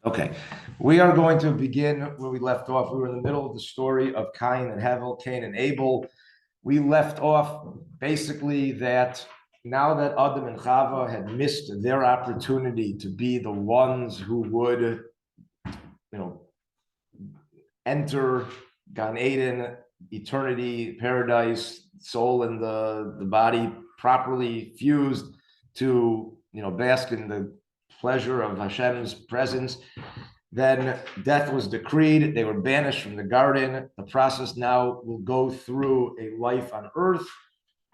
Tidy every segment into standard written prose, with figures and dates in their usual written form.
Okay, we are going to begin where we left off. We were in the middle of the story of Cain and Hevel, Cain and Abel. We left off basically that now that Adam and Chava had missed their opportunity to be the ones who would, enter Gan Eden, eternity, paradise, soul and the body properly fused to, bask in the pleasure of Hashem's presence. Then death was decreed. They were banished from the garden. The process now will go through a life on earth,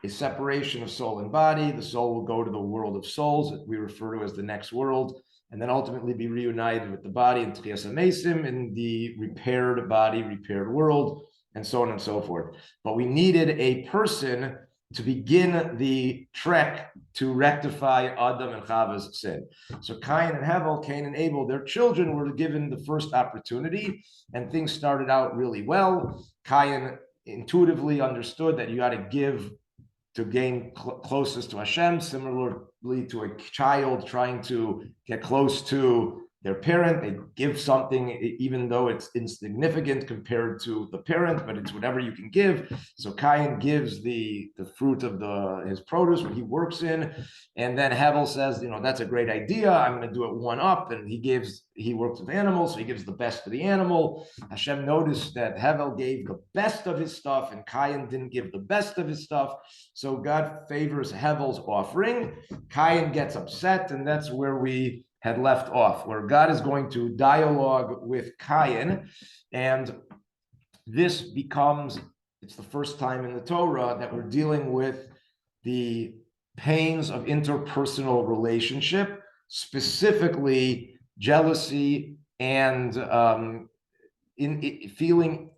a separation of soul and body. The soul will go to the world of souls that we refer to as the next world, and then ultimately be reunited with the body in Tchias HaMesim, in the repaired body, repaired world, and so on and so forth. But we needed a person to begin the trek to rectify Adam and Chava's sin. So Cain and Hevel, Cain and Abel, their children were given the first opportunity, and things started out really well. Cain intuitively understood that you got to give to gain closest to Hashem, similarly to a child trying to get close to their parent. They give something, even though it's insignificant compared to the parent, but it's whatever you can give. So Cain gives the fruit of his produce, what he works in, and then Hevel says, that's a great idea. I'm going to do it one up, and he works with animals, so he gives the best to the animal. Hashem noticed that Hevel gave the best of his stuff, and Cain didn't give the best of his stuff. So God favors Hevel's offering. Cain gets upset, and that's where we had left off, where God is going to dialogue with Cain, and this it's the first time in the Torah that we're dealing with the pains of interpersonal relationship, specifically jealousy and feeling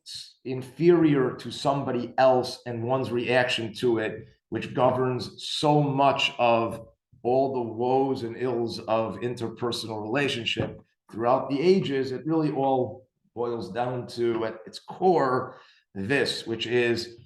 inferior to somebody else and one's reaction to it, which governs so much of all the woes and ills of interpersonal relationship throughout the ages. It really all boils down to, at its core, this, which is,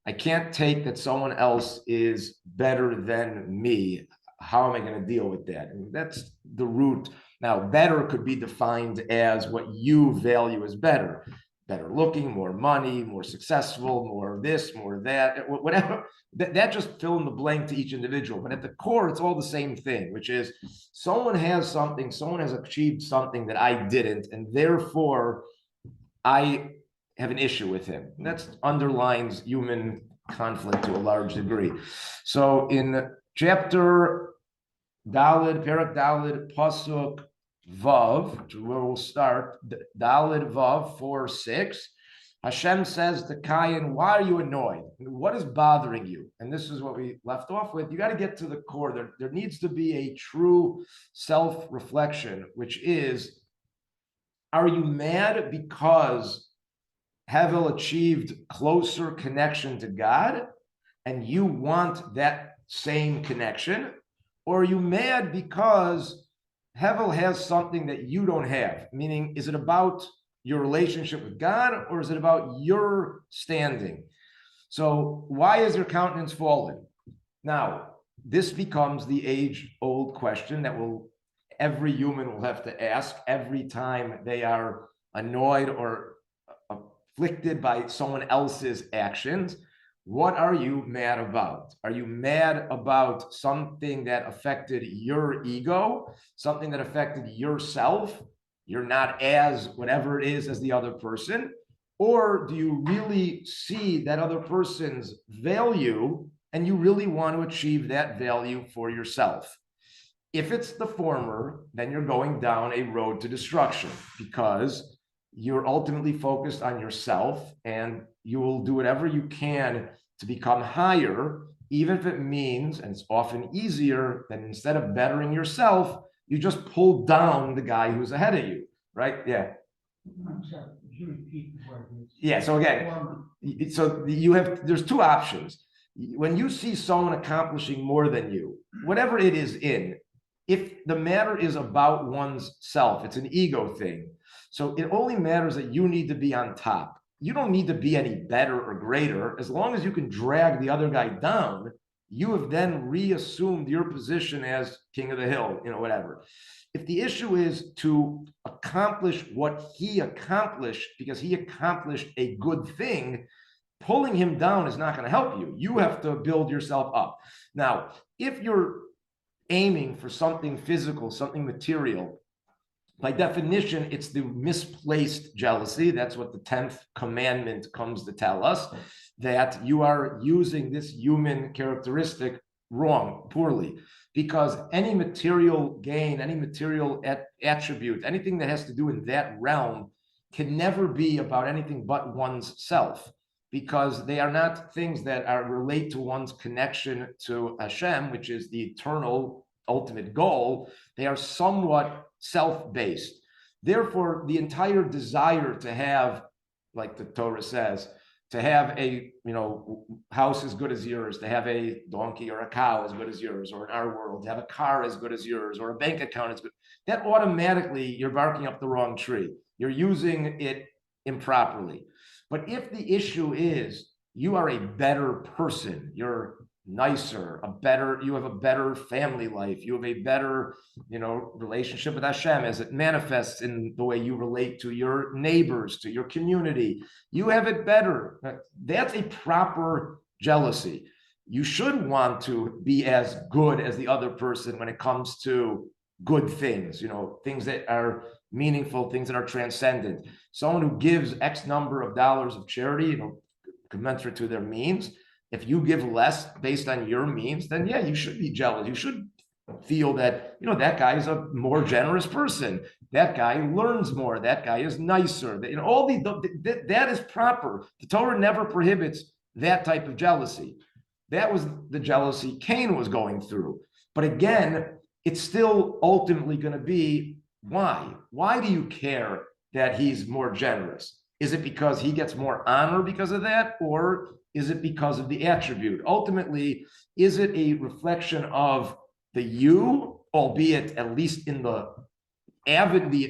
I can't take that someone else is better than me. How am I going to deal with that? And that's the root. Now, better could be defined as what you value as better. Better looking, more money, more successful, more this, more that, whatever. That just fill in the blank to each individual. But at the core, it's all the same thing, which is someone has something, someone has achieved something that I didn't, and therefore I have an issue with him. And that underlines human conflict to a large degree. So in chapter Dalid, Perak Dalid, Pasuk Vav, where we'll start, Dalid Vav 4-6, Hashem says to Cain, why are you annoyed? What is bothering you? And this is what we left off with. You got to get to the core. There needs to be a true self-reflection, which is, are you mad because Hevel achieved closer connection to God and you want that same connection? Or are you mad because Hevel has something that you don't have? Meaning, is it about your relationship with God, or is it about your standing? So why is your countenance fallen? Now, this becomes the age-old question that every human will have to ask every time they are annoyed or afflicted by someone else's actions. What are you mad about? Are you mad about something that affected your ego, something that affected yourself? You're not as whatever it is as the other person? Or do you really see that other person's value and you really want to achieve that value for yourself? If it's the former, then you're going down a road to destruction, because you're ultimately focused on yourself, and you will do whatever you can to become higher, even if it means, and it's often easier, than instead of bettering yourself, you just pull down the guy who's ahead of you, right? Yeah. I'm sorry, could you repeat what it is? Yeah, so again, there's two options. When you see someone accomplishing more than you, whatever it is if the matter is about one's self, it's an ego thing. So it only matters that you need to be on top. You don't need to be any better or greater. As long as you can drag the other guy down, you have then reassumed your position as king of the hill, whatever. If the issue is to accomplish what he accomplished because he accomplished a good thing, pulling him down is not going to help you. You have to build yourself up. Now, if you're aiming for something physical, something material, by definition, it's the misplaced jealousy. That's what the 10th commandment comes to tell us, that you are using this human characteristic wrong, poorly, because any material gain, any material attribute, anything that has to do in that realm can never be about anything but one's self, because they are not things that are relate to one's connection to Hashem, which is the eternal ultimate goal. They are somewhat self-based. Therefore, the entire desire to have, like the Torah says, to have a house as good as yours, to have a donkey or a cow as good as yours, or in our world, to have a car as good as yours, or a bank account as good, that automatically you're barking up the wrong tree. You're using it improperly. But if the issue is you are a better person, you're nicer, you have a better family life, you have a better, relationship with Hashem as it manifests in the way you relate to your neighbors, to your community, you have it better. That's a proper jealousy. You should want to be as good as the other person when it comes to good things, things that are meaningful, things that are transcendent. Someone who gives X number of dollars of charity, commensurate to their means. If you give less based on your means, then yeah, you should be jealous. You should feel that, that guy is a more generous person. That guy learns more. That guy is nicer. That is proper. The Torah never prohibits that type of jealousy. That was the jealousy Cain was going through. But again, it's still ultimately going to be why? Why do you care that he's more generous? Is it because he gets more honor because of that? Or is it because of the attribute? Ultimately, is it a reflection of the you, albeit at least in the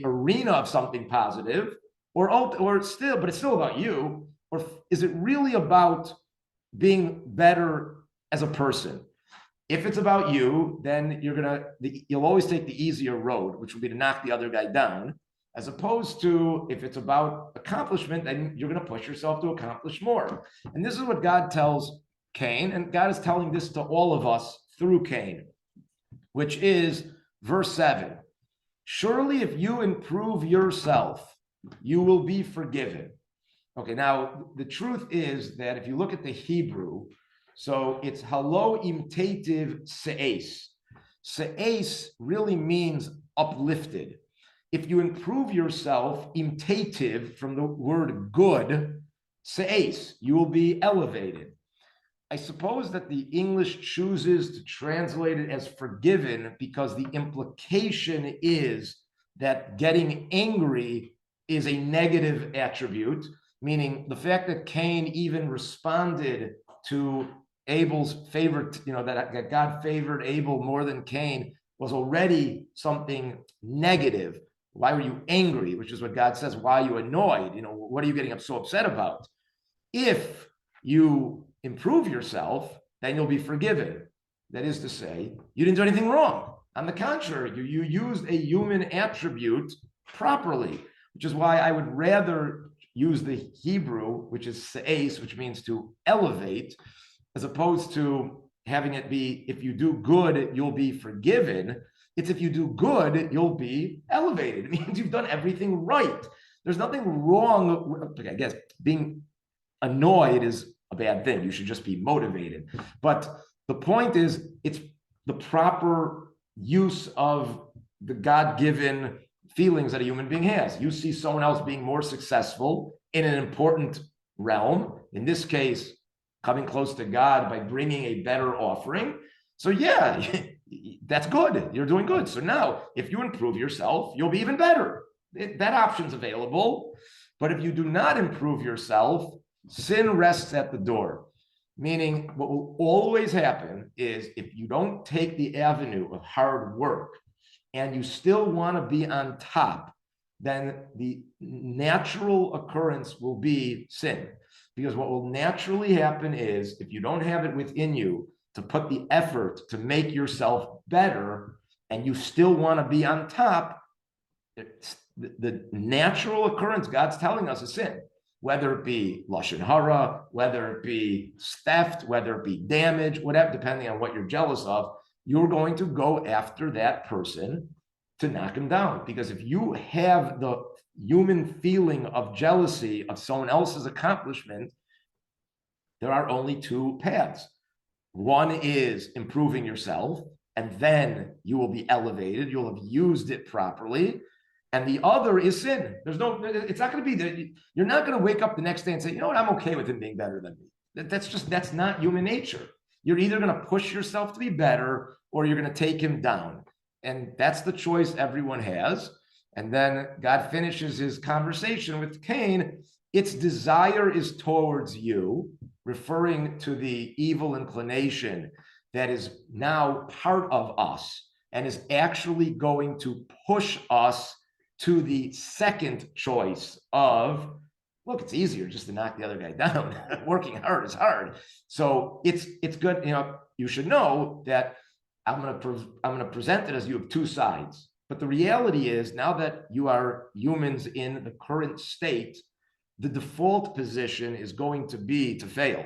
arena of something positive, or still, but it's still about you? Or is it really about being better as a person? If it's about you, then you'll always take the easier road, which will be to knock the other guy down, as opposed to if it's about accomplishment, then you're going to push yourself to accomplish more. And this is what God tells Cain, and God is telling this to all of us through Cain, which is verse 7. Surely if you improve yourself, you will be forgiven. Okay, now the truth is that if you look at the Hebrew, so it's halo imtativ se'es. Se'es really means uplifted. If you improve yourself, imtativ, from the word good, se'es, you will be elevated. I suppose that the English chooses to translate it as forgiven because the implication is that getting angry is a negative attribute, meaning the fact that Cain even responded to Abel's favorite, that God favored Abel more than Cain, was already something negative. Why were you angry? Which is what God says. Why are you annoyed? What are you getting so upset about? If you improve yourself, then you'll be forgiven. That is to say, you didn't do anything wrong. On the contrary, you used a human attribute properly, which is why I would rather use the Hebrew, which is se'es, which means to elevate, as opposed to having it be, if you do good, you'll be forgiven. It's if you do good, you'll be elevated. It means you've done everything right. There's nothing wrong with, I guess, being annoyed is a bad thing. You should just be motivated. But the point is, it's the proper use of the God-given feelings that a human being has. You see someone else being more successful in an important realm, in this case, coming close to God by bringing a better offering. So yeah, that's good. You're doing good. So now, if you improve yourself, you'll be even better. That option's available. But if you do not improve yourself, sin rests at the door. Meaning, what will always happen is if you don't take the avenue of hard work and you still want to be on top, then the natural occurrence will be sin. Because what will naturally happen is, if you don't have it within you, to put the effort to make yourself better, and you still want to be on top, the natural occurrence God's telling us is sin. Whether it be lashon hara, whether it be theft, whether it be damage, whatever, depending on what you're jealous of, you're going to go after that person to knock him down. Because if you have the human feeling of jealousy of someone else's accomplishment, there are only two paths. One is improving yourself, and then you will be elevated. You'll have used it properly. And the other is sin. It's not going to be, you're not going to wake up the next day and say, you know what, I'm okay with him being better than me. That's not human nature. You're either going to push yourself to be better or you're going to take him down. And that's the choice everyone has. And then God finishes his conversation with Cain. Its desire is towards you, referring to the evil inclination that is now part of us and is actually going to push us to the second choice of, look, it's easier just to knock the other guy down. Working hard is hard. So it's good. You should know that I'm going to present it as you have two sides. But the reality is, now that you are humans in the current state, the default position is going to be to fail.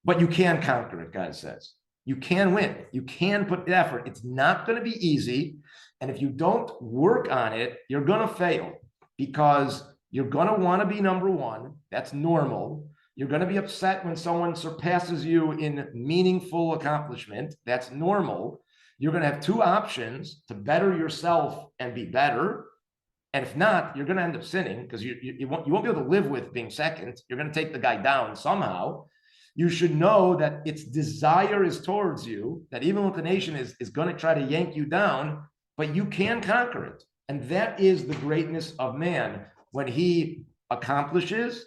But you can conquer it, God says. You can win. You can put the effort. It's not going to be easy. And if you don't work on it, you're going to fail, because you're going to want to be number one. That's normal. You're going to be upset when someone surpasses you in meaningful accomplishment. That's normal. You're going to have two options: to better yourself and be better. And if not, you're going to end up sinning, because you won't be able to live with being second. You're going to take the guy down somehow. You should know that its desire is towards you, that evil inclination is going to try to yank you down, but you can conquer it. And that is the greatness of man, when he accomplishes,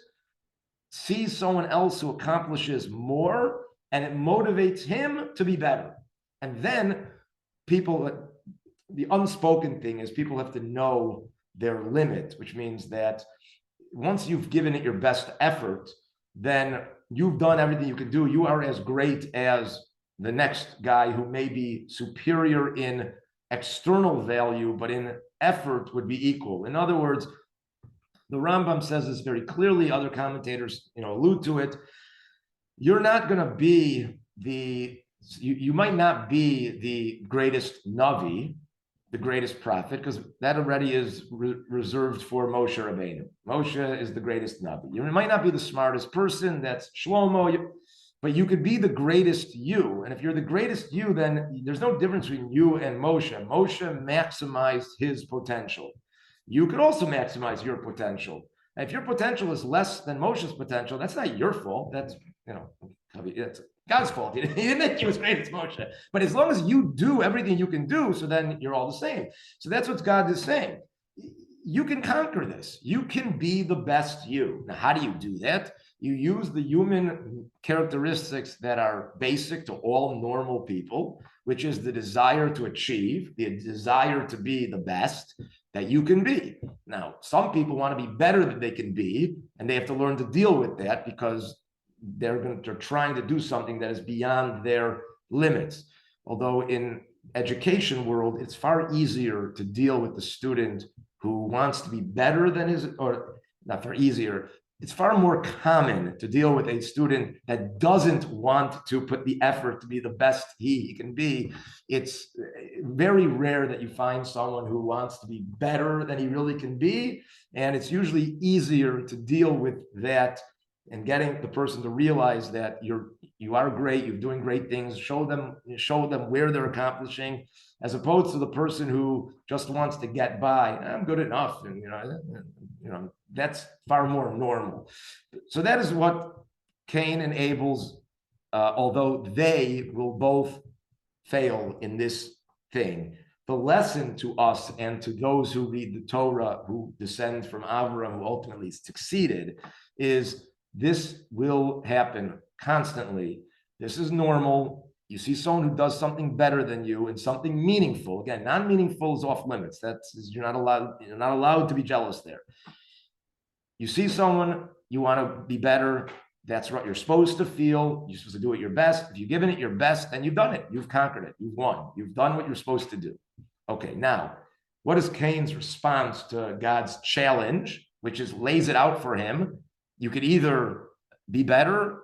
sees someone else who accomplishes more, and it motivates him to be better. And then the unspoken thing is, people have to know their limit, which means that once you've given it your best effort, then you've done everything you can do. You are as great as the next guy who may be superior in external value, but in effort would be equal. In other words, the Rambam says this very clearly. Other commentators, allude to it. You're not going to be you might not be the greatest Navi, the greatest prophet, because that already is reserved for Moshe Rabbeinu. Moshe is the greatest Navi. You might not be the smartest person, that's Shlomo, but you could be the greatest you. And if you're the greatest you, then there's no difference between you and Moshe. Moshe maximized his potential. You could also maximize your potential. And if your potential is less than Moshe's potential, that's not your fault. That's, it's God's fault. He didn't make you as great as Moshe. But as long as you do everything you can do, so then you're all the same. So that's what God is saying. You can conquer this. You can be the best you. Now, how do you do that? You use the human characteristics that are basic to all normal people, which is the desire to achieve, the desire to be the best that you can be. Now, some people want to be better than they can be, and they have to learn to deal with that, because they're trying to do something that is beyond their limits. Although in education world, it's far easier to deal with the student who wants to be better than or not far easier. It's far more common to deal with a student that doesn't want to put the effort to be the best he can be. It's very rare that you find someone who wants to be better than he really can be. And it's usually easier to deal with that and getting the person to realize that you are great, you're doing great things, show them where they're accomplishing, as opposed to the person who just wants to get by. I'm good enough, and that's far more normal. So that is what Cain and Abel's, although they will both fail in this thing, the lesson to us and to those who read the Torah, who descend from Avraham, who ultimately succeeded, is this will happen constantly. This is normal. You see someone who does something better than you and something meaningful. Again, non-meaningful is off limits. You're not allowed to be jealous there. You see someone, you want to be better. That's what you're supposed to feel. You're supposed to do it your best. If you've given it your best, then you've done it. You've conquered it. You've won. You've done what you're supposed to do. Okay, now, what is Cain's response to God's challenge, which is lays it out for him? You could either be better,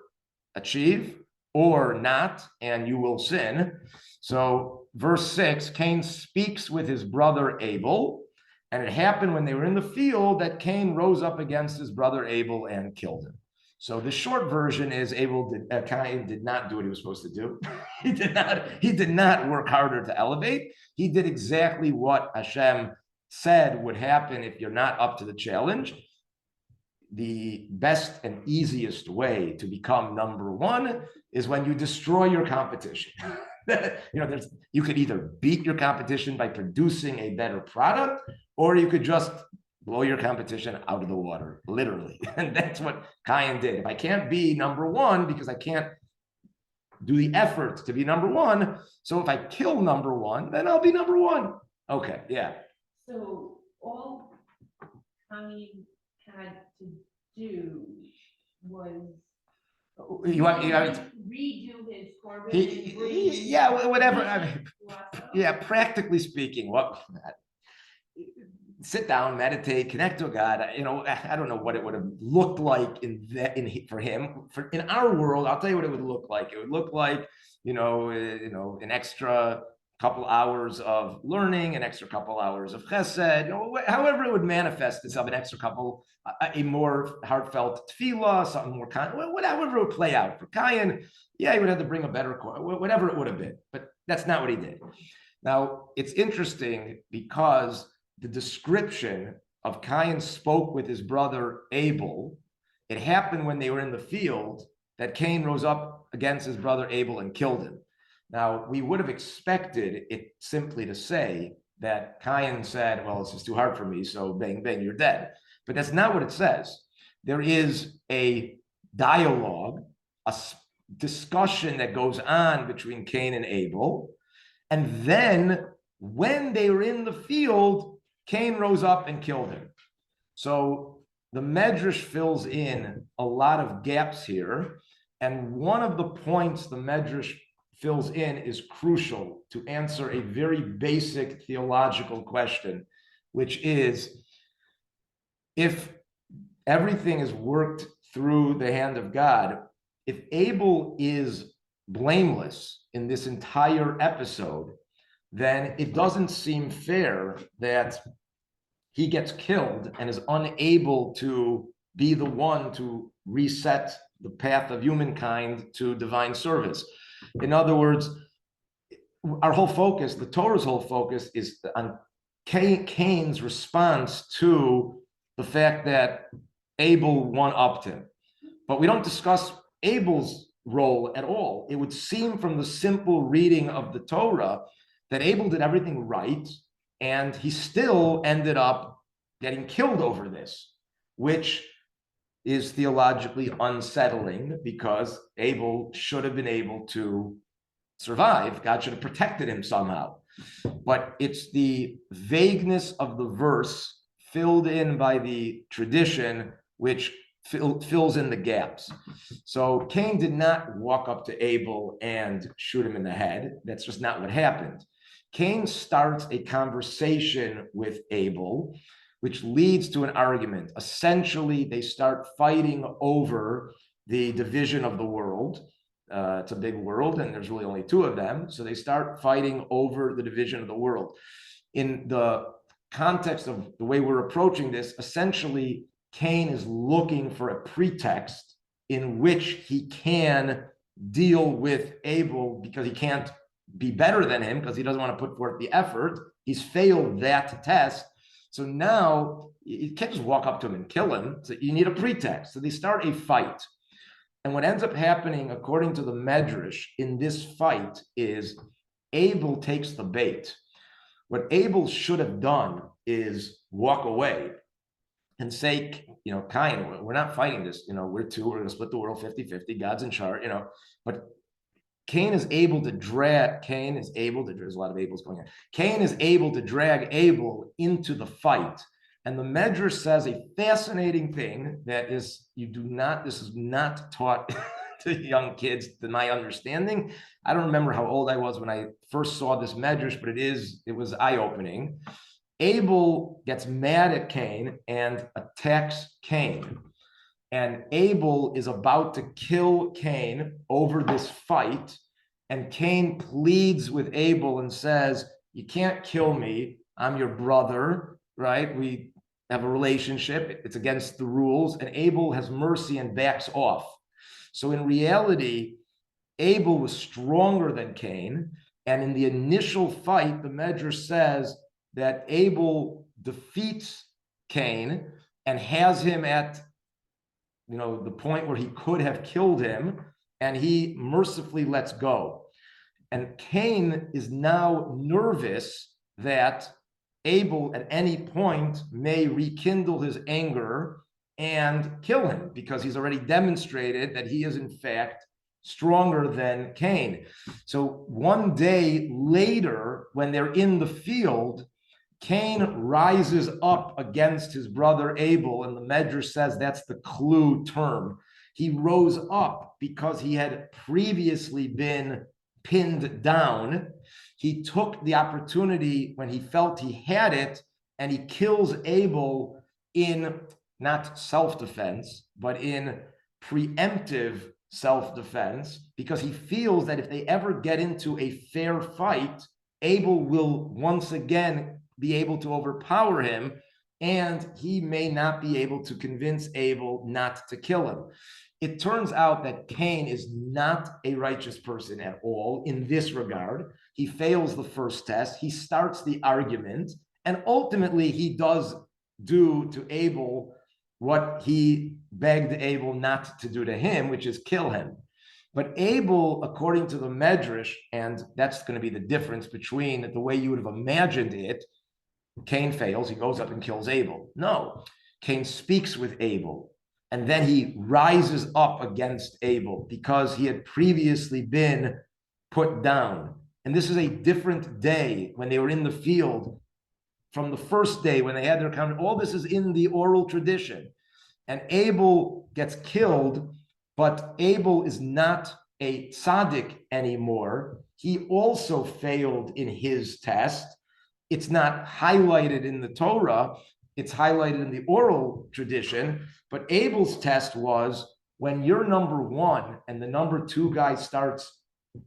achieve, or not, and you will sin. So verse 6, Cain speaks with his brother Abel, and it happened when they were in the field that Cain rose up against his brother Abel and killed him. So the short version is Cain did not do what he was supposed to do. He did not work harder to elevate. He did exactly what Hashem said would happen if you're not up to the challenge. The best and easiest way to become number one is when you destroy your competition. You could either beat your competition by producing a better product, or you could just blow your competition out of the water, literally. And that's what Cain did. If I can't be number one because I can't do the effort to be number one, so if I kill number one, then I'll be number one. Okay, yeah. So all Cain had to do was redo his Torah. Whatever. Yeah, practically speaking, sit down, meditate, connect to God. I don't know what it would have looked like for him. In our world, I'll tell you what it would look like. It would look like, an extra couple hours of learning, an extra couple hours of chesed, however it would manifest itself, an extra couple, a more heartfelt tefillah, something more whatever it would play out. For Cain, yeah, he would have to bring a better, whatever it would have been, but that's not what he did. Now, it's interesting because the description of Cain spoke with his brother Abel, it happened when they were in the field that Cain rose up against his brother Abel and killed him. Now, we would have expected it simply to say that Cain said, well, this is too hard for me, so bang, bang, you're dead. But that's not what it says. There is a dialogue, a discussion that goes on between Cain and Abel. And then when they were in the field, Cain rose up and killed him. So the Medrash fills in a lot of gaps here. And one of the points the Medrash fills in is crucial to answer a very basic theological question, which is, if everything is worked through the hand of God, if Abel is blameless in this entire episode, then it doesn't seem fair that he gets killed and is unable to be the one to reset the path of humankind to divine service. In other words, our whole focus, the Torah's whole focus, is on Cain's response to the fact that Abel one-upped him. But we don't discuss Abel's role at all. It would seem from the simple reading of the Torah that Abel did everything right, and he still ended up getting killed over this, which is theologically unsettling because Abel should have been able to survive. God should have protected him somehow. But it's the vagueness of the verse filled in by the tradition which fills in the gaps. So Cain did not walk up to Abel and shoot him in the head. That's just not what happened. Cain starts a conversation with Abel, which leads to an argument. Essentially, they start fighting over the division of the world. It's a big world, and there's really only two of them. So they start fighting over the division of the world. In the context of the way we're approaching this, essentially, Cain is looking for a pretext in which he can deal with Abel because he can't be better than him because he doesn't want to put forth the effort. He's failed that test. So now you can't just walk up to him and kill him. So you need a pretext. So they start a fight. And what ends up happening, according to the Medrash, in this fight is Abel takes the bait. What Abel should have done is walk away and say, Cain, we're not fighting this. We're going to split the world 50-50. God's in charge, But Cain is able to drag, there's a lot of Abels going on. Cain is able to drag Abel into the fight And the Medrash says a fascinating thing that is, this is not taught to young kids, to my understanding. I don't remember how old I was when I first saw this Medrash, but it was eye-opening. Abel gets mad at Cain and attacks Cain. And Abel is about to kill Cain over this fight. And Cain pleads with Abel and says, you can't kill me. I'm your brother, right? We have a relationship. It's against the rules. And Abel has mercy and backs off. So in reality, Abel was stronger than Cain. And in the initial fight, the Medrash says that Abel defeats Cain and has him at the point where he could have killed him, and he mercifully lets go. And Cain is now nervous that Abel at any point may rekindle his anger and kill him, because he's already demonstrated that he is in fact stronger than Cain. So one day later, when they're in the field, Cain rises up against his brother Abel, and the Medrash says that's the clue term. He rose up because he had previously been pinned down. He took the opportunity when he felt he had it, and he kills Abel in not self-defense, but in preemptive self-defense, because he feels that if they ever get into a fair fight, Abel will once again be able to overpower him, and he may not be able to convince Abel not to kill him. It turns out that Cain is not a righteous person at all in this regard. He fails the first test. He starts the argument, and ultimately he does do to Abel what he begged Abel not to do to him, which is kill him. But Abel, according to the Medrash, and that's going to be the difference between the way you would have imagined it, Cain fails, he goes up and kills Abel. No, Cain speaks with Abel, and then he rises up against Abel because he had previously been put down. And this is a different day when they were in the field from the first day when they had their encounter. All this is in the oral tradition. And Abel gets killed, but Abel is not a tzaddik anymore. He also failed in his test. It's not highlighted in the Torah, it's highlighted in the oral tradition, but Abel's test was when you're number one and the number two guy starts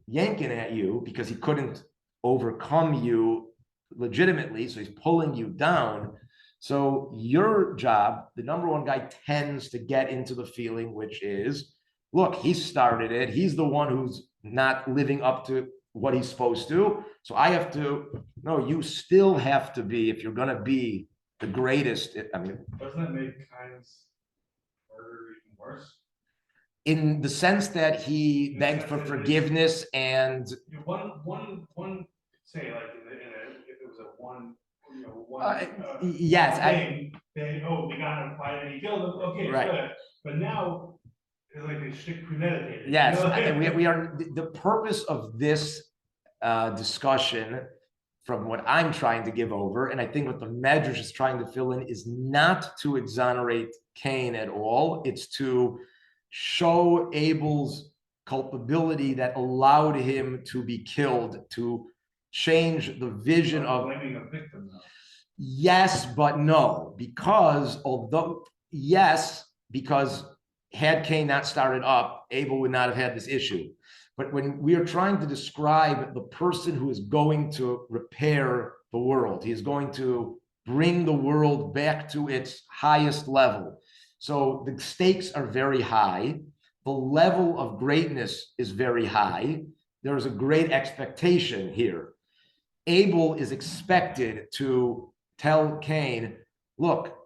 yanking at you because he couldn't overcome you legitimately, so he's pulling you down. So your job, the number one guy tends to get into the feeling, which is, look, he started it, he's the one who's not living up to what he's supposed to. So I have to, no, you still have to be, if you're going to be the greatest. I mean, doesn't that make Cain's murder even worse? In the sense that he begged for forgiveness and one say like if it was a one, yes, they got him fight and he killed him. Okay, right. Good. But now it's like a strict premeditated. Yes, we are. The purpose of this discussion, from what I'm trying to give over, and I think what the Medrash is trying to fill in, is not to exonerate Cain at all. It's to show Abel's culpability that allowed him to be killed, to change the vision of blaming a victim though. Yes, but no, because had Cain not started up, Abel would not have had this issue. But when we are trying to describe the person who is going to repair the world, he is going to bring the world back to its highest level. So the stakes are very high. The level of greatness is very high. There is a great expectation here. Abel is expected to tell Cain, look,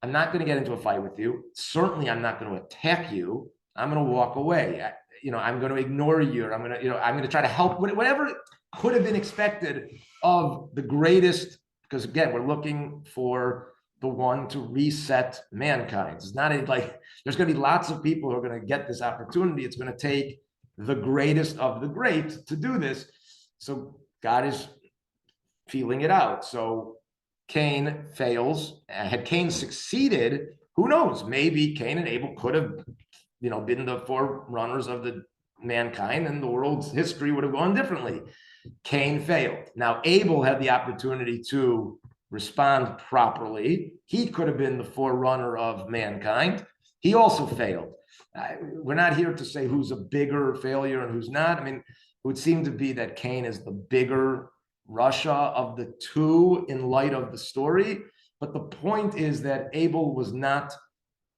I'm not going to get into a fight with you. Certainly, I'm not going to attack you. I'm going to walk away. I'm going to ignore you. I'm going to try to help. Whatever could have been expected of the greatest, because again, we're looking for the one to reset mankind. It's not like there's going to be lots of people who are going to get this opportunity. It's going to take the greatest of the great to do this. So God is feeling it out. So Cain fails. Had Cain succeeded, who knows? Maybe Cain and Abel could have, been the forerunners of the mankind, and the world's history would have gone differently. Cain failed. Now, Abel had the opportunity to respond properly. He could have been the forerunner of mankind. He also failed. We're not here to say who's a bigger failure and who's not. I mean, it would seem to be that Cain is the bigger Russia of the two in light of the story. But the point is that Abel was not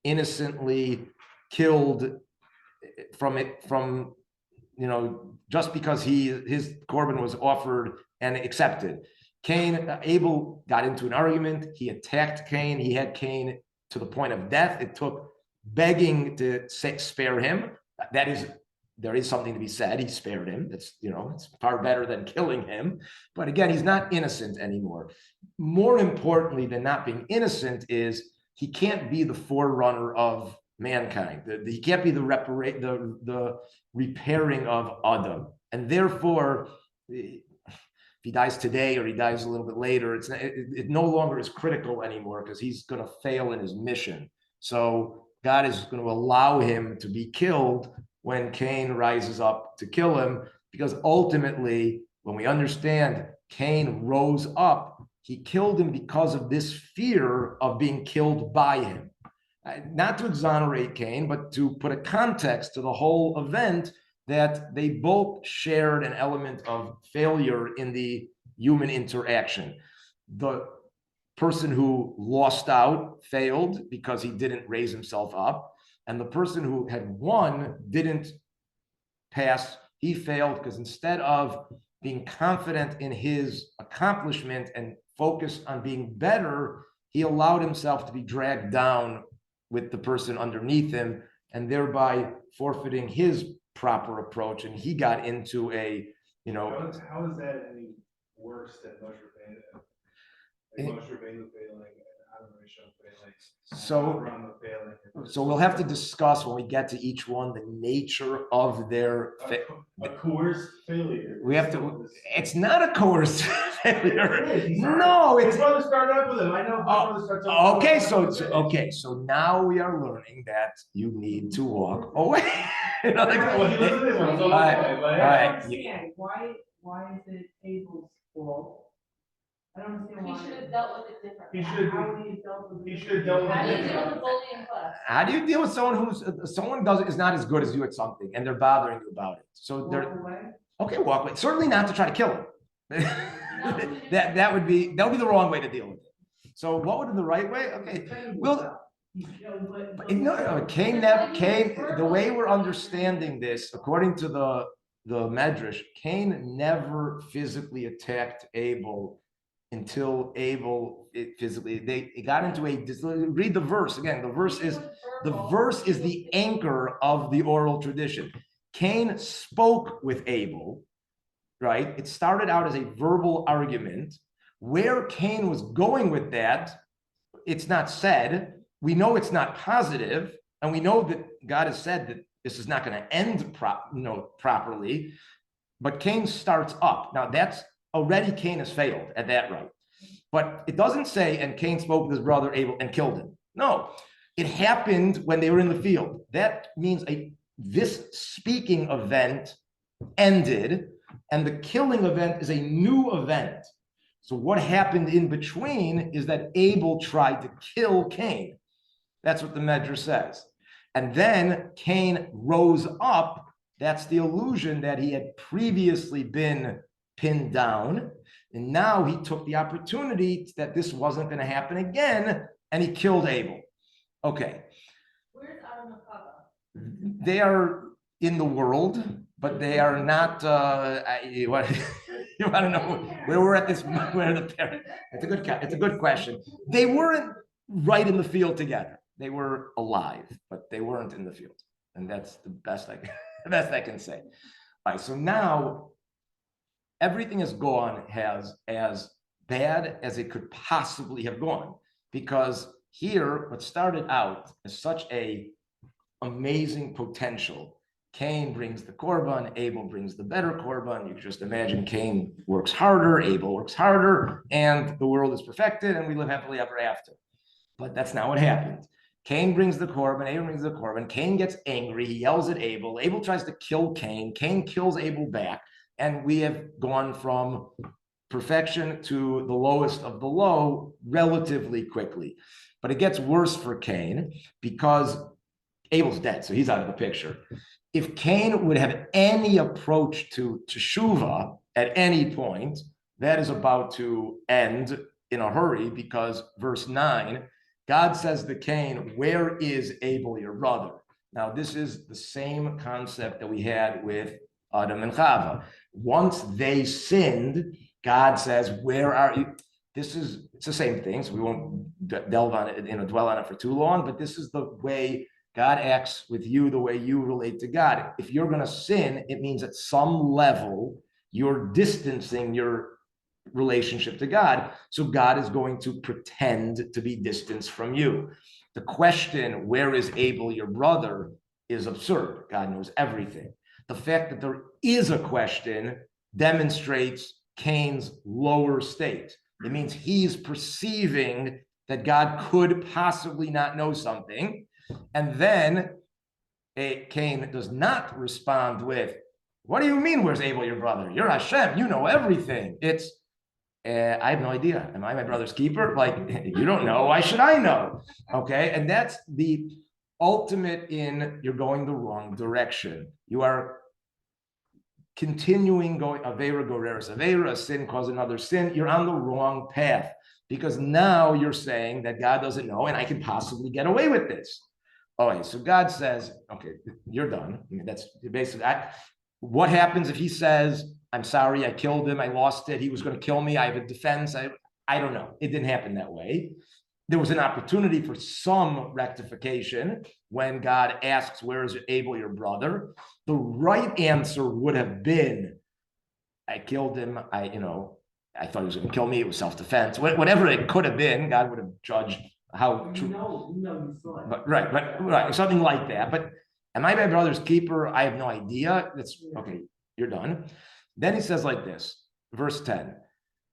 innocently killed from just because his korban was offered and accepted. Abel got into an argument. He attacked Cain. He had Cain to the point of death. It took begging to spare him. There is something to be said. He spared him. It's far better than killing him. But again, he's not innocent anymore. More importantly than not being innocent is he can't be the forerunner of mankind. He can't be the repairing of Adam. And therefore, if he dies today or he dies a little bit later, it no longer is critical anymore because he's going to fail in his mission. So God is going to allow him to be killed when Cain rises up to kill him, because ultimately, when we understand Cain rose up, he killed him because of this fear of being killed by him. Not to exonerate Cain, but to put a context to the whole event, that they both shared an element of failure in the human interaction. The person who lost out failed because he didn't raise himself up. And the person who had won didn't pass. He failed because instead of being confident in his accomplishment and focused on being better, he allowed himself to be dragged down with the person underneath him, and thereby forfeiting his proper approach. And he got into a, How is that any worse than Moshe Rabbeinu? Moshe Rabbeinu failing, Adam failing. So we'll have to discuss when we get to each one the nature of their a coerced failure. We have to. It's not a coerced failure. No, it's. His brother started up with him. I know. Okay, so now we are learning that you need to walk away. All right. Why is it Abel's fault? I don't understand why. He should have dealt with it differently. He should have dealt with it. How do you deal with bullying class? How do you deal with someone is not as good as you at something, and they're bothering you about it? So they're walk away. Certainly not to try to kill him. that would be the wrong way to deal with it. So what would be the right way? Okay, Cain. The way we're understanding this, according to the Medrash, Cain never physically attacked Abel until Abel physically. It got into read the verse again. The verse is the anchor of the oral tradition. Cain spoke with Abel, right? It started out as a verbal argument. Where Cain was going with that, it's not said. We know it's not positive, and we know that God has said that this is not going to end properly. But Cain starts up. Now that's already Cain has failed at that right. But it doesn't say, and Cain spoke with his brother Abel and killed him. No, it happened when they were in the field. That means this speaking event ended, and the killing event is a new event. So what happened in between is that Abel tried to kill Cain. That's what the Medrash says. And then Cain rose up. That's the illusion that he had previously been pinned down. And now he took the opportunity that this wasn't going to happen again, and he killed Abel. Okay. Where's Adam and Chava? They are in the world, but they are not. You want to know where we're at this? Where the parent? It's a good question. They weren't right in the field together. They were alive, but they weren't in the field, and that's the best I can say. All right. So now everything has gone as bad as it could possibly have gone, because here what started out as such a amazing potential Cain brings the korban, Abel brings the better korban. You can just imagine Cain works harder, Abel works harder, and the world is perfected, and we live happily ever after. But that's not what happened. Cain brings the korban, Abel brings the korban. Cain gets angry, he yells at Abel. Abel tries to kill Cain. Cain kills Abel back, and we have gone from perfection to the lowest of the low relatively quickly. But it gets worse for Cain because Abel's dead, so he's out of the picture. If Cain would have any approach to teshuvah at any point, that is about to end in a hurry, because verse 9, God says to Cain, where is Abel, your brother? Now, this is the same concept that we had with Adam and Chava. Once they sinned, God says, where are you? It's the same thing, so we won't delve on it, dwell on it for too long, but this is the way God acts with you, the way you relate to God. If you're going to sin, it means at some level you're distancing your relationship to God. So God is going to pretend to be distant from you. The question, where is Abel, your brother, is absurd. God knows everything. The fact that there is a question demonstrates Cain's lower state. It means he's perceiving that God could possibly not know something. And then Cain does not respond with, what do you mean, where's Abel, your brother? You're Hashem, you know everything. It's, I have no idea. Am I my brother's keeper? Like, you don't know, why should I know? Okay, and that's the ultimate in you're going the wrong direction. You are continuing going, Aveira goreres Aveira, a sin causes another sin. You're on the wrong path, because now you're saying that God doesn't know and I can possibly get away with this. Okay, so God says, okay, you're done. I mean, that's basically, what happens if he says, I'm sorry, I killed him, I lost it, he was going to kill me, I have a defense, I don't know. It didn't happen that way. There was an opportunity for some rectification when God asks, where is Abel, your brother? The right answer would have been, I killed him, I thought he was going to kill me, it was self-defense. Whatever it could have been, God would have judged how true. You saw it. But right, something like that. But am I my brother's keeper? I have no idea. That's okay, you're done. Then he says like this, verse 10,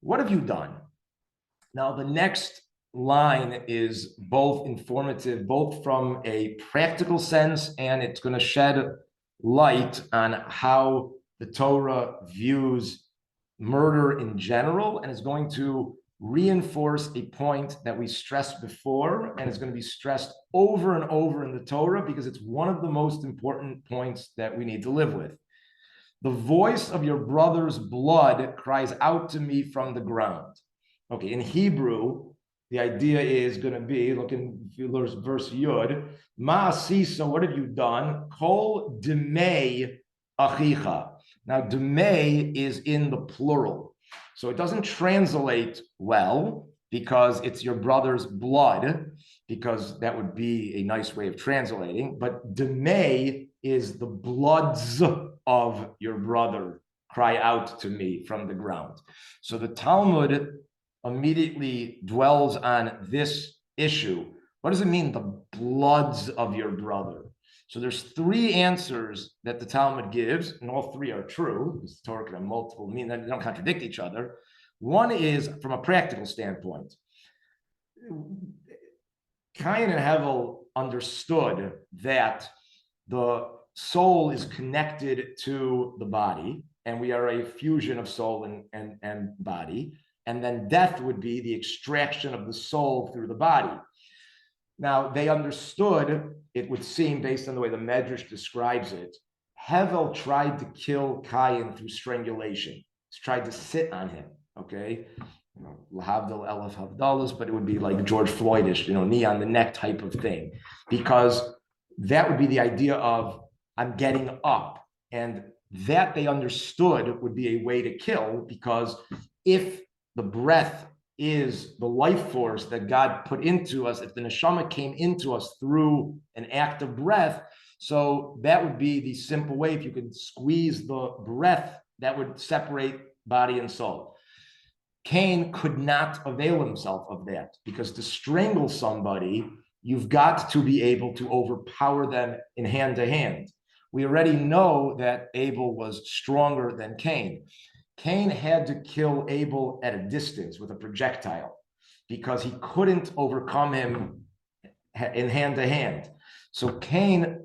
what have you done? Now, the next line is both informative, both from a practical sense, and it's going to shed light on how the Torah views murder in general, and it's going to reinforce a point that we stressed before, and it's going to be stressed over and over in the Torah because it's one of the most important points that we need to live with. The voice of your brother's blood cries out to me from the ground. Okay, in Hebrew, the idea is going to be, look in verse Yud, Ma'asisa, what have you done? Kol demei achicha. Now, demei is in the plural. So it doesn't translate well because it's your brother's blood, because that would be a nice way of translating. But demei is the bloods of your brother cry out to me from the ground. So the Talmud immediately dwells on this issue. What does it mean, the bloods of your brother? So there's three answers that the Talmud gives, and all three are true, because the Torah can have multiple meaning, they don't contradict each other. One is from a practical standpoint. Cain and Hevel understood that the soul is connected to the body, and we are a fusion of soul and body, and then death would be the extraction of the soul through the body. Now, they understood, it would seem, based on the way the Medrash describes it, Hevel tried to kill Cain through strangulation. He tried to sit on him, okay? Lahavdil elef havdalas, but it would be like George Floydish, knee on the neck type of thing, because that would be the idea of, I'm getting up. And that they understood would be a way to kill, because if the breath is the life force that God put into us, if the neshama came into us through an act of breath, so that would be the simple way. If you could squeeze the breath, that would separate body and soul. Cain could not avail himself of that, because to strangle somebody, you've got to be able to overpower them in hand to hand. we already know that Abel was stronger than Cain. Cain had to kill Abel at a distance with a projectile because he couldn't overcome him in hand to hand. So Cain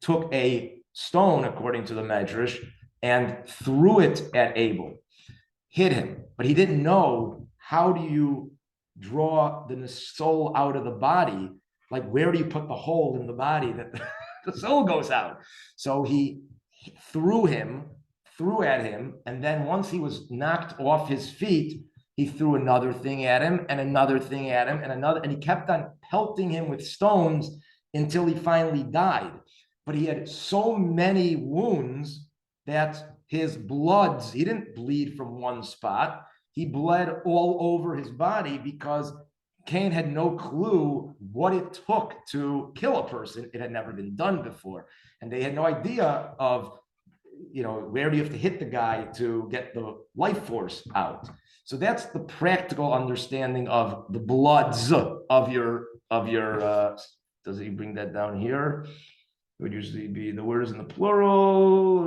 took a stone, according to the Medrash, and threw it at Abel, hit him. But he didn't know, how do you draw the soul out of the body? Like, where do you put the hole in the body that the soul goes out? So he threw at him, and then once he was knocked off his feet, he threw another thing at him and another thing at him and another, and he kept on pelting him with stones until he finally died. But he had so many wounds that his bloods, he didn't bleed from one spot, he bled all over his body because Cain had no clue what it took to kill a person. It had never been done before. And they had no idea of, where do you have to hit the guy to get the life force out? So that's the practical understanding of the bloods of your, does he bring that down here? It would usually be the words in the plural.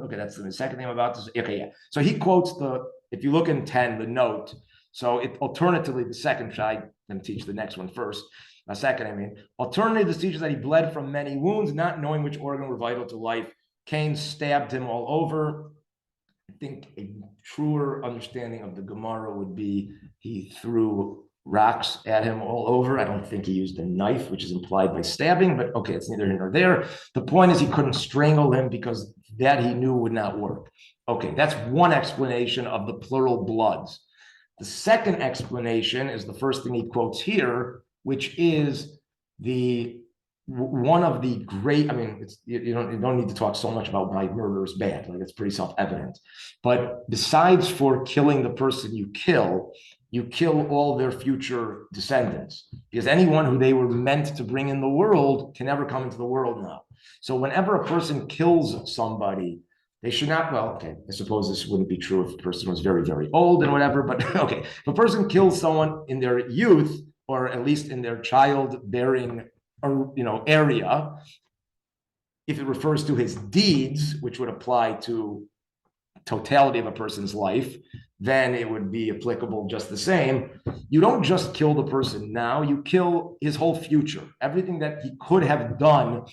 Okay, that's the second thing I'm about to say. Okay, yeah. So he quotes if you look in 10, the note. So alternatively, the second side, I'm teach the next one first. Alternatively, this teaches that he bled from many wounds, not knowing which organ were vital to life. Cain stabbed him all over. I think a truer understanding of the Gemara would be he threw rocks at him all over. I don't think he used a knife, which is implied by stabbing, but okay, it's neither here nor there. The point is he couldn't strangle him because that he knew would not work. Okay, that's one explanation of the plural bloods. The second explanation is the first thing he quotes here, which is one of the great, you don't need to talk so much about why murder is bad. Like, it's pretty self-evident. But besides for killing the person you kill all their future descendants, because anyone who they were meant to bring in the world can never come into the world now. So whenever a person kills somebody, they should not, I suppose this wouldn't be true if the person was very, very old and whatever, but okay. If a person kills someone in their youth, or at least in their childbearing area, if it refers to his deeds, which would apply to totality of a person's life, then it would be applicable just the same. You don't just kill the person now, you kill his whole future. Everything that he could have done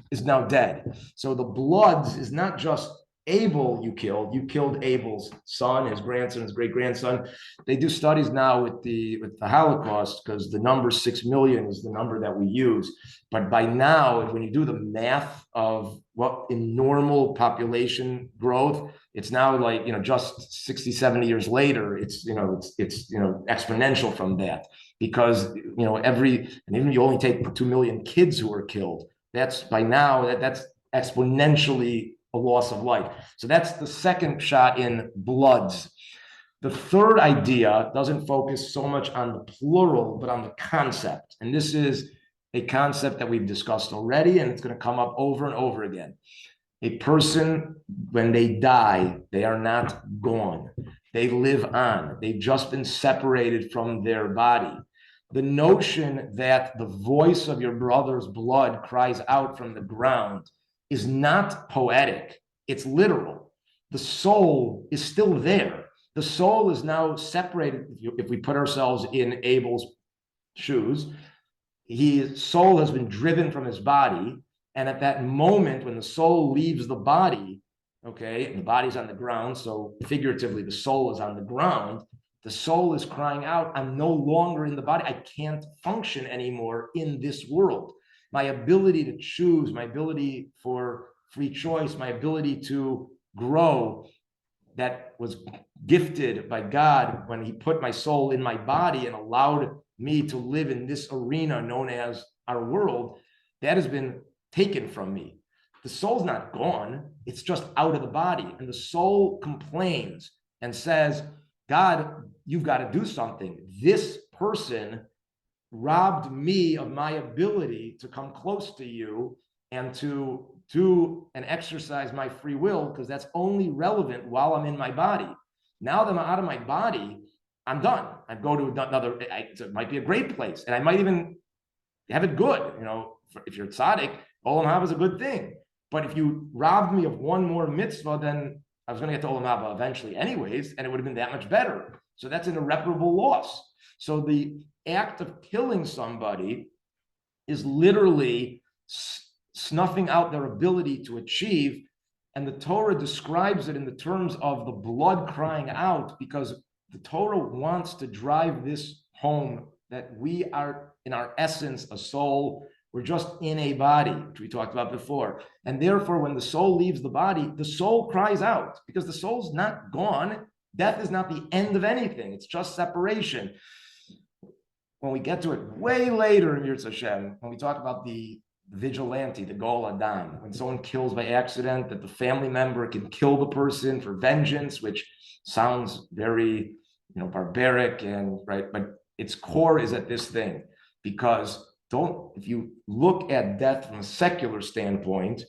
is now dead. So the bloods is not just Abel you killed Abel's son, his grandson, his great-grandson. They do studies now with the Holocaust, because the number 6 million is the number that we use. But by now, when you do the math of what in normal population growth, it's now like, just 60, 70 years later, it's exponential from that, because, and even you only take 2 million kids who are killed, that's by now, that's exponentially a loss of life. So that's the second shot in bloods. The third idea doesn't focus so much on the plural, but on the concept. And this is a concept that we've discussed already, and it's going to come up over and over again. A person, when they die, they are not gone. They live on. They've just been separated from their body. The notion that the voice of your brother's blood cries out from the ground is not poetic, it's literal. The soul is still there. The soul is now separated. If we put ourselves in Abel's shoes, his soul has been driven from his body. And at that moment, when the soul leaves the body, okay, and the body's on the ground, so figuratively, the soul is on the ground, the soul is crying out, I'm no longer in the body. I can't function anymore in this world. My ability to choose, my ability for free choice, my ability to grow, that was gifted by God when he put my soul in my body and allowed me to live in this arena known as our world, that has been taken from me. The soul's not gone, it's just out of the body. And the soul complains and says, God, you've got to do something. This person robbed me of my ability to come close to you and to do and exercise my free will, because that's only relevant while I'm in my body. Now that I'm out of my body, I'm done. I go to another, it might be a great place, and I might even have it good. If you're tzaddik, olam haba is a good thing. But if you robbed me of one more mitzvah, then I was going to get to Olam Haba eventually anyways, and it would have been that much better. So that's an irreparable loss. So the act of killing somebody is literally snuffing out their ability to achieve. And the Torah describes it in the terms of the blood crying out, because the Torah wants to drive this home that we are, in our essence, a soul. We're just in a body, which we talked about before. And therefore, when the soul leaves the body, the soul cries out, because the soul's not gone. Death is not the end of anything. It's just separation. When we get to it way later in Yirtz Hashem, when we talk about the vigilante, the Gol Adam, when someone kills by accident, that the family member can kill the person for vengeance, which sounds very, barbaric and right, but its core is at this thing. Because if you look at death from a secular standpoint,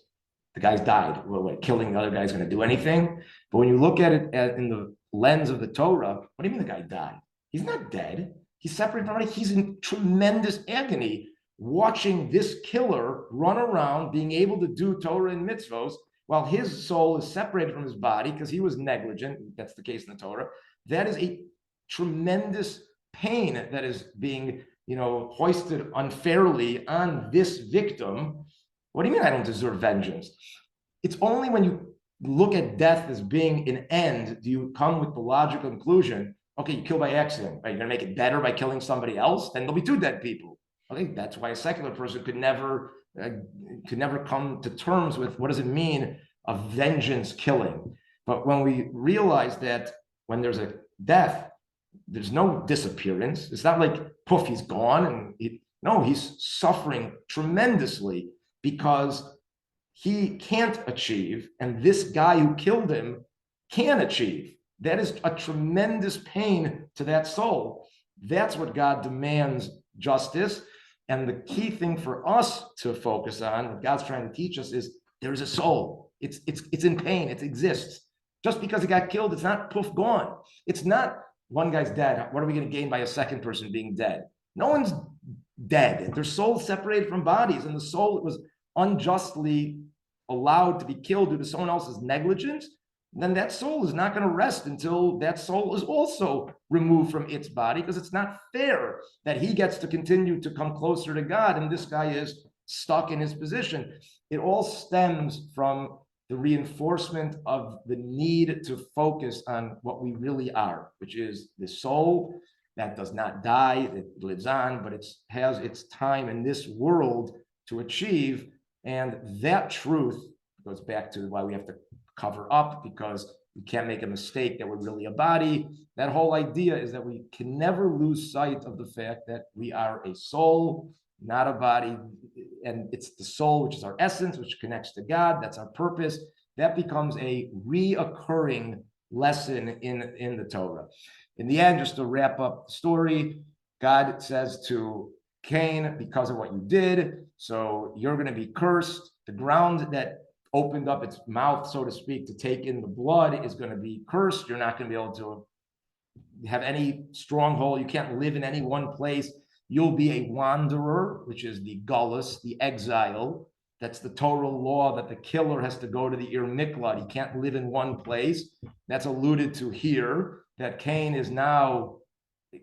the guy's died. Well, killing the other guy's going to do anything. But when you look at it in the lens of the Torah, what do you mean the guy died? He's not dead. He's separated from it. He's in tremendous agony, watching this killer run around, being able to do Torah and mitzvos, while his soul is separated from his body because he was negligent. That's the case in the Torah. That is a tremendous pain that is being, hoisted unfairly on this victim. What do you mean I don't deserve vengeance? It's only when you look at death as being an end do you come with the logical conclusion, okay, you kill by accident. Right? You're going to make it better by killing somebody else? Then there'll be two dead people. Okay, that's why a secular person could never come to terms with what does it mean a vengeance killing. But when we realize that when there's a death, there's no disappearance. It's not like poof, he's gone, and he's suffering tremendously because he can't achieve, and this guy who killed him can achieve. That is a tremendous pain to that soul. That's what God demands justice. And the key thing for us to focus on, what God's trying to teach us, is there is a soul. It's in pain. It exists. Just because he got killed, it's not poof, gone. It's not one guy's dead. What are we going to gain by a second person being dead? No one's dead. Their soul's separated from bodies, and the soul that was unjustly allowed to be killed due to someone else's negligence, then that soul is not going to rest until that soul is also removed from its body, because it's not fair that he gets to continue to come closer to God and this guy is stuck in his position. It all stems from the reinforcement of the need to focus on what we really are, which is the soul that does not die, it lives on, but it has its time in this world to achieve. And that truth goes back to why we have to cover up, because we can't make a mistake that we're really a body. That whole idea is that we can never lose sight of the fact that we are a soul, not a body. And it's the soul, which is our essence, which connects to God. That's our purpose. That becomes a reoccurring lesson in the Torah. In the end, just to wrap up the story, God says to Cain, because of what you did, so you're going to be cursed. The ground that opened up its mouth, so to speak, to take in the blood is going to be cursed. You're not going to be able to have any stronghold. You can't live in any one place. You'll be a wanderer, which is the gullus, the exile. That's the Torah law that the killer has to go to the Ir Miklat. He can't live in one place. That's alluded to here, that Cain is now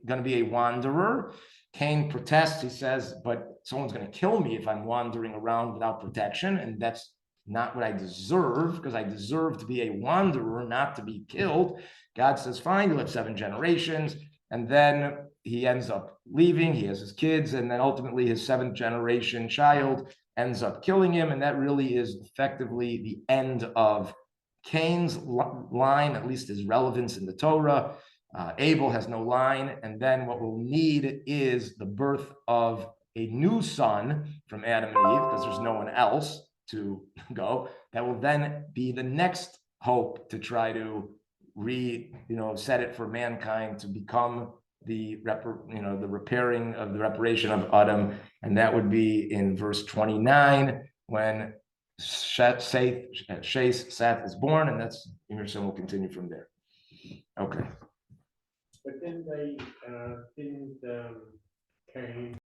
going to be a wanderer. Cain protests. He says, but someone's going to kill me if I'm wandering around without protection. And that's not what I deserve, because I deserve to be a wanderer, not to be killed. God says, fine, you'll have 7 generations. And then he ends up leaving. He has his kids. And then ultimately his 7th generation child ends up killing him. And that really is effectively the end of Cain's line, at least his relevance in the Torah. Abel has no line. And then what we'll need is the birth of a new son from Adam and Eve, because there's no one else to go. That will then be the next hope to try to set it for mankind to become the repairing of the reparation of Adam. And that would be in verse 29 when Seth is born, and that's Emerson will continue from there. Okay. But then they didn't Cain